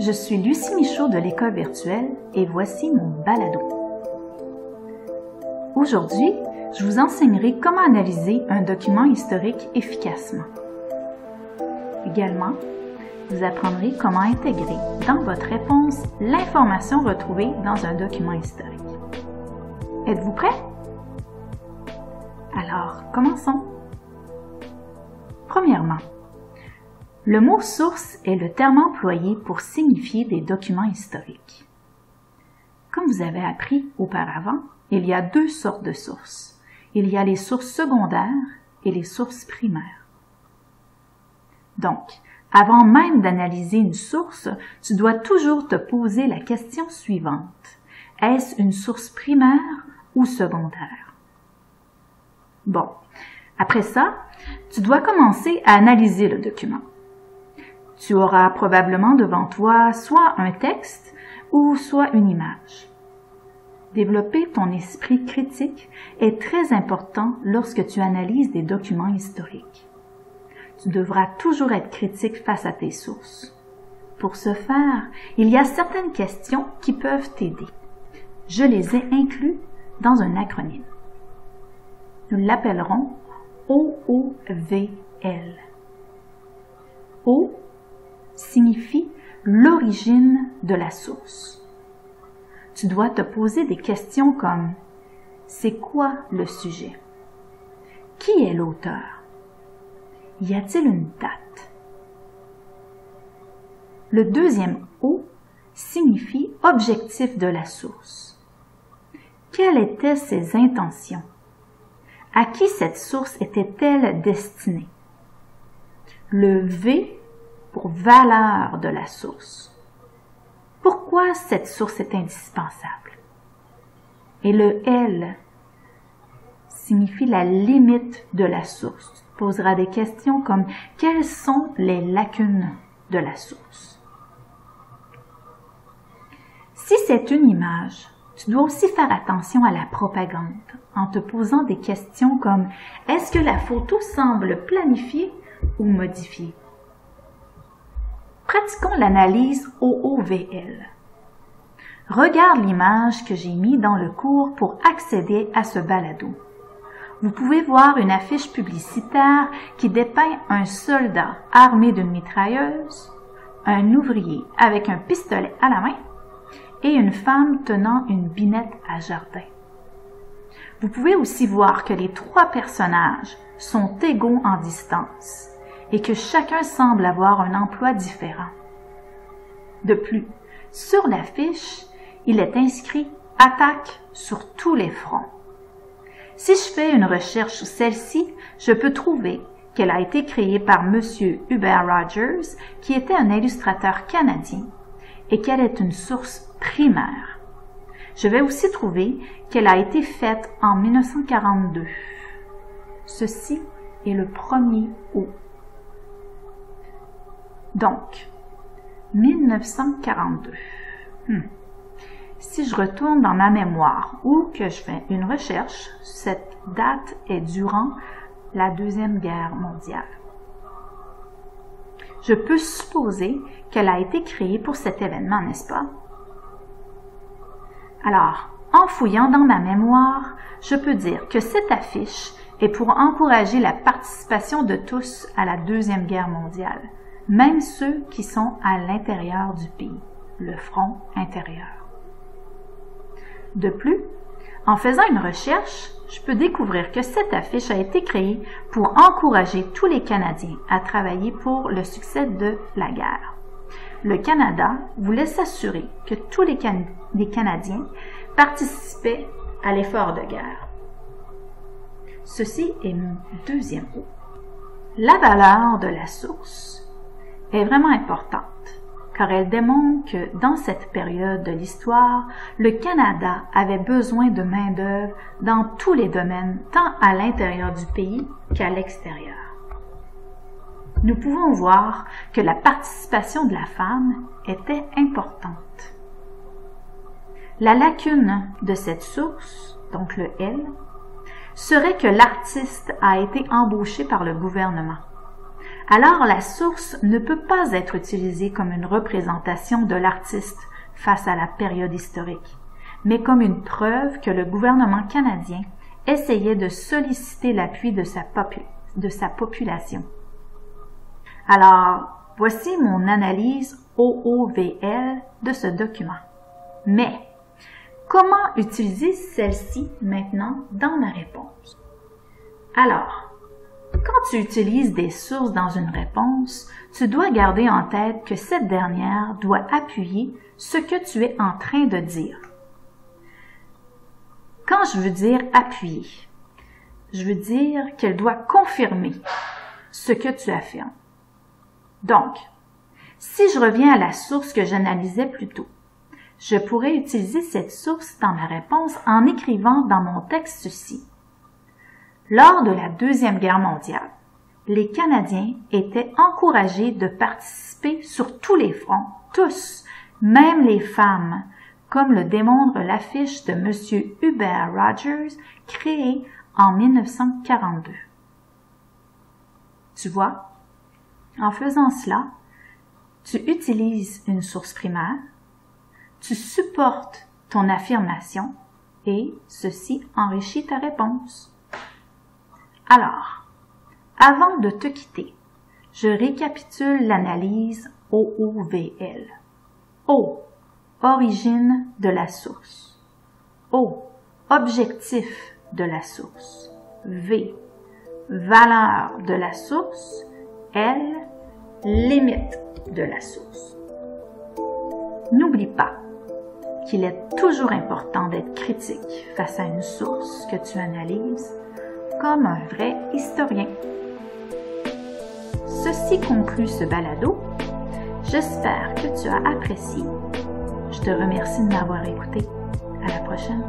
je suis Lucie Michaud de l'École virtuelle et voici mon balado. Aujourd'hui, je vous enseignerai comment analyser un document historique efficacement. Également, vous apprendrez comment intégrer dans votre réponse l'information retrouvée dans un document historique. Êtes-vous prêts? Alors, commençons. Premièrement, le mot « source » est le terme employé pour signifier des documents historiques. Comme vous avez appris auparavant, il y a deux sortes de sources. Il y a les sources secondaires et les sources primaires. Donc, avant même d'analyser une source, tu dois toujours te poser la question suivante. Est-ce une source primaire ou secondaire? Bon, après ça, tu dois commencer à analyser le document. Tu auras probablement devant toi soit un texte ou soit une image. Développer ton esprit critique est très important lorsque tu analyses des documents historiques. Tu devras toujours être critique face à tes sources. Pour ce faire, il y a certaines questions qui peuvent t'aider. Je les ai inclus dans un acronyme. Nous l'appellerons OOVL. O signifie l'origine de la source. Tu dois te poser des questions comme « C'est quoi le sujet? Qui est l'auteur? Y a-t-il une date? » Le deuxième O signifie objectif de la source. Quelles étaient ses intentions? À qui cette source était-elle destinée? Le V pour valeur de la source. Pourquoi cette source est indispensable? Et le L signifie la limite de la source. Tu te poseras des questions comme quelles sont les lacunes de la source? Si c'est une image, tu dois aussi faire attention à la propagande en te posant des questions comme est-ce que la photo semble planifiée ou modifiée? Pratiquons l'analyse OOVL. Regarde l'image que j'ai mise dans le cours pour accéder à ce balado. Vous pouvez voir une affiche publicitaire qui dépeint un soldat armé d'une mitrailleuse, un ouvrier avec un pistolet à la main et une femme tenant une binette à jardin. Vous pouvez aussi voir que les trois personnages sont égaux en distance et que chacun semble avoir un emploi différent. De plus, sur l'affiche, il est inscrit « Attaque sur tous les fronts ». Si je fais une recherche sur celle-ci, je peux trouver qu'elle a été créée par M. Hubert Rogers, qui était un illustrateur canadien, et qu'elle est une source primaire. Je vais aussi trouver qu'elle a été faite en 1942. Ceci est le premier O. Donc, 1942. Si je retourne dans ma mémoire ou que je fais une recherche, cette date est durant la Deuxième Guerre mondiale. Je peux supposer qu'elle a été créée pour cet événement, n'est-ce pas? Alors, en fouillant dans ma mémoire, je peux dire que cette affiche est pour encourager la participation de tous à la Deuxième Guerre mondiale, même ceux qui sont à l'intérieur du pays, le front intérieur. De plus, en faisant une recherche, je peux découvrir que cette affiche a été créée pour encourager tous les Canadiens à travailler pour le succès de la guerre. Le Canada voulait s'assurer que tous les Canadiens participaient à l'effort de guerre. Ceci est mon deuxième O. La valeur de la source est vraiment importante, car elle démontre que dans cette période de l'histoire, le Canada avait besoin de main-d'œuvre dans tous les domaines, tant à l'intérieur du pays qu'à l'extérieur. Nous pouvons voir que la participation de la femme était importante. La lacune de cette source, donc le L, serait que l'artiste a été embauché par le gouvernement. Alors la source ne peut pas être utilisée comme une représentation de l'artiste face à la période historique, mais comme une preuve que le gouvernement canadien essayait de solliciter l'appui de sa population. Alors, voici mon analyse OOVL de ce document. Mais, comment utiliser celle-ci maintenant dans ma réponse? Alors, quand tu utilises des sources dans une réponse, tu dois garder en tête que cette dernière doit appuyer ce que tu es en train de dire. Quand je veux dire appuyer, je veux dire qu'elle doit confirmer ce que tu affirmes. Donc, si je reviens à la source que j'analysais plus tôt, je pourrais utiliser cette source dans ma réponse en écrivant dans mon texte ceci. Lors de la Deuxième Guerre mondiale, les Canadiens étaient encouragés de participer sur tous les fronts, tous, même les femmes, comme le démontre l'affiche de M. Hubert Rogers, créée en 1942. Tu vois, en faisant cela, tu utilises une source primaire, tu supportes ton affirmation et ceci enrichit ta réponse. Alors, avant de te quitter, je récapitule l'analyse OOVL. O. Origine de la source. O. Objectif de la source. V. Valeur de la source. L. Limite de la source. N'oublie pas qu'il est toujours important d'être critique face à une source que tu analyses comme un vrai historien. Ceci conclut ce balado. J'espère que tu as apprécié. Je te remercie de m'avoir écouté. À la prochaine.